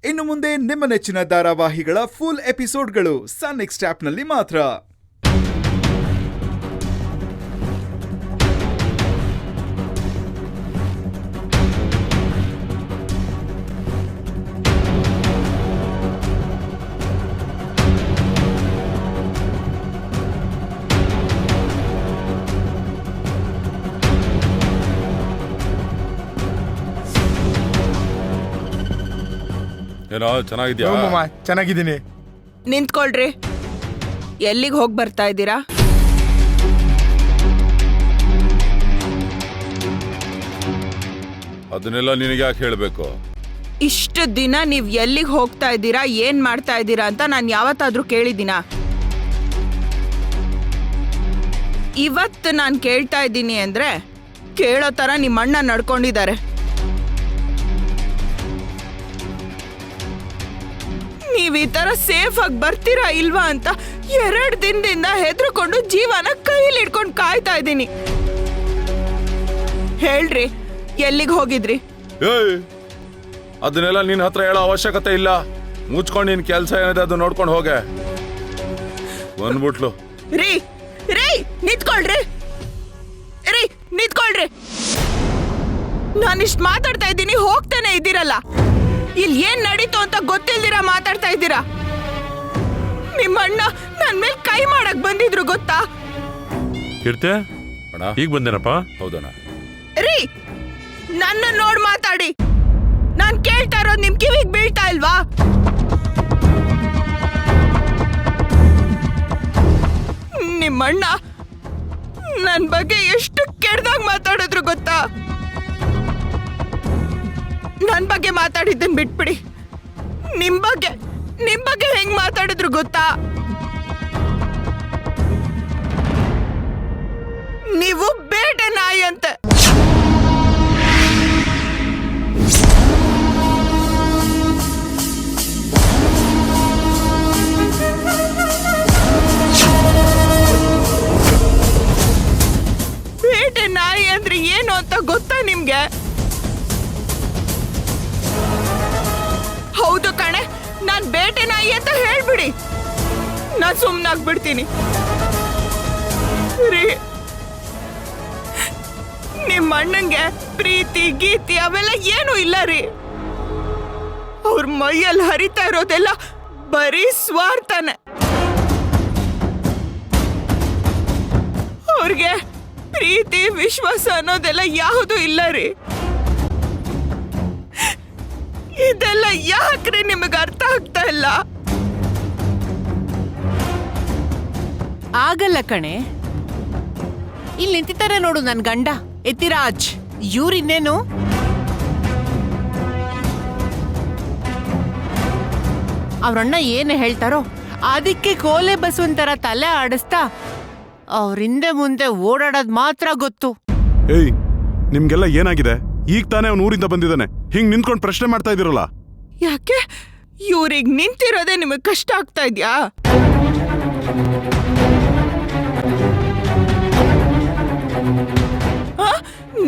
ಇನ್ನು ಮುಂದೆ ನಿಮ್ಮ ನೆಚ್ಚಿನ ಧಾರಾವಾಹಿಗಳ ಫುಲ್ ಎಪಿಸೋಡ್ಗಳು ಸನ್ ನೆಕ್ಸ್ಟ್ ಆಪ್ನಲ್ಲಿ ಮಾತ್ರ. ಏನೋ ಚೆನ್ನಾಗಿದ್ಯಾ? ಚೆನ್ನಾಗಿದ್ದೀನಿ. ನಿಂತ್ಕೊಳ್ರಿ. ಎಲ್ಲಿಗೆ ಹೋಗಿ ಬರ್ತಾ ಇದ್ದೀರಾ? ಅದನ್ನೆಲ್ಲ ನಿನಗೆ ಯಾಕೆ ಹೇಳಬೇಕು? ಇಷ್ಟು ದಿನ ನೀವ್ ಎಲ್ಲಿಗೆ ಹೋಗ್ತಾ ಇದ್ದೀರಾ, ಏನ್ ಮಾಡ್ತಾ ಇದ್ದೀರಾ ಅಂತ ನಾನು ಯಾವತ್ತಾದ್ರೂ ಕೇಳಿದ್ದೀನಾ? ಇವತ್ತು ನಾನು ಕೇಳ್ತಾ ಇದ್ದೀನಿ ಅಂದ್ರೆ ಕೇಳೋ ತರ ನಿಮ್ಮ ಅಣ್ಣ ನಡ್ಕೊಂಡಿದ್ದಾರೆ. ನೀವ್ ಈ ತರ ಸೇಫ್ ಆಗಿ ಬರ್ತೀರಾ ಇಲ್ವಾ ಅಂತ 2 ದಿನದಿಂದ ಹೆದರ್ಕೊಂಡು ಜೀವನ ಕೈಲಿ ಹಿಡ್ಕೊಂಡು ಕಾಯ್ತಾ ಇದ್ದೀನಿ. ಹೇಳ್ರಿ, ಎಲ್ಲಿಗೆ ಹೋಗಿದ್ರಿ? ಏಯ್, ಅದನ್ನೆಲ್ಲ ನಿನ್ನ ಹತ್ರ ಹೇಳೋ ಅವಶ್ಯಕತೆ ಇಲ್ಲ. ಮುಚ್ಕೊಂಡು ನಿನ್ ಕೆಲಸ ಏನಿದೆ ಅದು ನೋಡ್ಕೊಂಡು ಹೋಗೆ. ಬಂದ್ಬಿಟ್ಲು. ರೀ ರೀ ನಿಂತ್ಕೊಳ್ರಿ. ರೀ ನಿಂತ್ಕೊಳ್ರಿ. ನಾನಿಷ್ಟ್ ಮಾತಾಡ್ತಾ ಇದ್ದೀನಿ, ಹೋಗ್ತಾನೆ ಇದ್ದೀರಲ್ಲ. ಇಲ್ಲಿ ಏನ್ ನಡೀತು ಅಂತ ಗೊತ್ತಿಲ್ದಿರ ಮಾತಾಡ್ತಾ ಇದ್ದೀರಾ. ನಿಮ್ಮ ಅಣ್ಣ ನನ್ ಮೇಲೆ ಕೈ ಮಾಡಕ್ ಬಂದಿದ್ರು ಗೊತ್ತಾ? ಕೀರ್ತಿ, ಅಣ್ಣ ಈಗ ಬಂದೇನಪ್ಪ. ಹೌದಣ್ಣ. ರೀ, ನನ್ನ ನೋಡ್ ಮಾತಾಡಿ. ನಾನ್ ಕೇಳ್ತಾ ಇರೋದು ನಿಮ್ ಕಿವಿಗ್ ಬೀಳ್ತಾ ಇಲ್ವಾ? ನಿಮ್ಮಣ್ಣ ನನ್ ಬಗ್ಗೆ ಎಷ್ಟು ಕೆಡ್ದಾಗ ಮಾತಾಡಿದ್ರು ಗೊತ್ತಾ? ನನ್ ಬಗ್ಗೆ ಮಾತಾಡಿದ್ದನ್ ಬಿಟ್ಬಿಡಿ. ನಿಮ್ ಬಗ್ಗೆ ಹೆಂಗ್ ಮಾತಾಡಿದ್ರು ಗೊತ್ತಾ? ನೀವು ಬೇಟೆ ನಾಯಿ ಅಂತ. ಬೇಟೆ ನಾಯಿ ಅಂದ್ರೆ ಏನು ಅಂತ ಗೊತ್ತಾ ನಿಮ್ಗೆ? ಹೌದು ಕಣೆ, ನಾನ್ ಬೇಟೆ ನಾಯಿ ಅಂತ ಹೇಳ್ಬಿಡಿ. ನಾನ್ ಸುಮ್ನಾಗ್ಬಿಡ್ತೀನಿ. ರೀ, ನಿಮ್ಮ ಅಣ್ಣಂಗೆ ಪ್ರೀತಿ ಗೀತಿ ಅವೆಲ್ಲ ಏನು ಇಲ್ಲ ರೀ. ಅವ್ರ ಮೈಯಲ್ಲಿ ಹರಿತಾ ಇರೋದೆಲ್ಲ ಬರೀ ಸ್ವಾರ್ಥನೆ. ಅವ್ರಿಗೆ ಪ್ರೀತಿ ವಿಶ್ವಾಸ ಅನ್ನೋದೆಲ್ಲ ಯಾವುದು ಇಲ್ಲ ರೀ. ಇದೆಲ್ಲ ಯಾಕ್ರೆ ನಿಮಗೆ ಅರ್ಥ ಆಗ್ತಾ ಇಲ್ಲ? ಆಗಲ್ಲ ಕಣೆ. ಇಲ್ಲಿ ನಿಂತಿದ್ದಾರೆ ನೋಡು ನನ್ ಗಂಡ ಯತಿರಾಜ್. ಇವ್ರಿನ್ನೇನು ಅವ್ರಣ್ಣ ಏನು ಹೇಳ್ತಾರೋ ಅದಕ್ಕೆ ಕೋಲೆ ಬಸವಂತರ ತಲೆ ಆಡಿಸ್ತಾ ಅವ್ರ ಹಿಂದೆ ಮುಂದೆ ಓಡಾಡೋದ್ ಮಾತ್ರ ಗೊತ್ತು. ಏಯ್, ನಿಮ್ಗೆಲ್ಲ ಏನಾಗಿದೆ? ಈಗ ತಾನೇ ಅವ್ನು ಊರಿಂದ ಬಂದಿದ್ದಾನೆ, ಹಿಂಗ್ ನಿಂತ್ಕೊಂಡು ಪ್ರಶ್ನೆ ಮಾಡ್ತಾ ಇದೀರಲ್ಲ. ಯಾಕೆ ಇವ್ರಿಗೆ ನಿಂತಿರೋದೇ ನಿಮಗೆ ಕಷ್ಟ ಆಗ್ತಾ ಇದ್ಯಾ?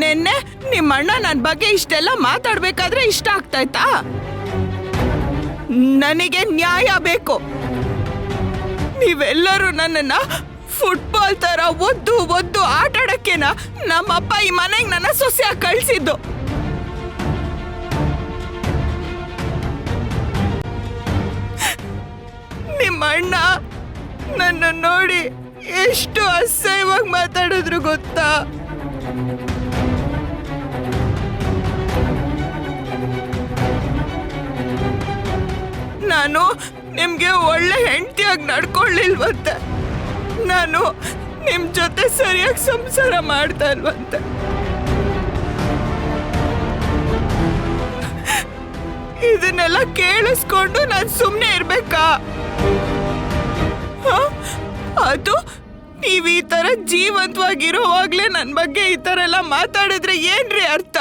ನೆನ್ನೆ ನಿಮ್ಮ ಅಣ್ಣ ನನ್ನ ಬಗ್ಗೆ ಇಷ್ಟೆಲ್ಲ ಮಾತಾಡ್ಬೇಕಾದ್ರೆ ಇಷ್ಟ ಆಗ್ತಾ ಇತ್ತಾ? ನನಗೆ ನ್ಯಾಯ ಬೇಕು. ನೀವೆಲ್ಲರೂ ನನ್ನನ್ನ ಫುಟ್ಬಾಲ್ ತರ ಒದ್ದು ಒದ್ದು ಆಟಾಡಕ್ಕೇನ ನಮ್ಮಪ್ಪ ಈ ಮನೆಗೆ ನನ್ನ ಸೊಸೆಯಾಗಿ ಕಳ್ಸಿದ್ದು. ನಿಮ್ಮ ಅಣ್ಣ ನನ್ನ ನೋಡಿ ಎಷ್ಟು ಅಸಹ್ಯವಾಗಿ ಮಾತಾಡಿದ್ರು ಗೊತ್ತಾ? ನಾನು ನಿಮ್ಗೆ ಒಳ್ಳೆ ಹೆಂಡತಿಯಾಗಿ ನಡ್ಕೊಳ್ಳಿಲ್ವಂತೆ. ನಾನು ನಿಮ್ ಜೊತೆ ಸರಿಯಾಗಿ ಸಂಸಾರ ಮಾಡ್ತಾ ಇಲ್ವಂತೆ. ಇದನ್ನೆಲ್ಲ ಕೇಳಿಸ್ಕೊಂಡು ನಾನು ಸುಮ್ಮನೆ ಇರ್ಬೇಕಾ? ಅದು ನೀವ್ ಈ ತರ ಜೀವಂತವಾಗಿರೋವಾಗ್ಲೇ ನನ್ ಬಗ್ಗೆ ಈ ತರ ಎಲ್ಲ ಮಾತಾಡಿದ್ರೆ ಏನ್ರಿ ಅರ್ಥ?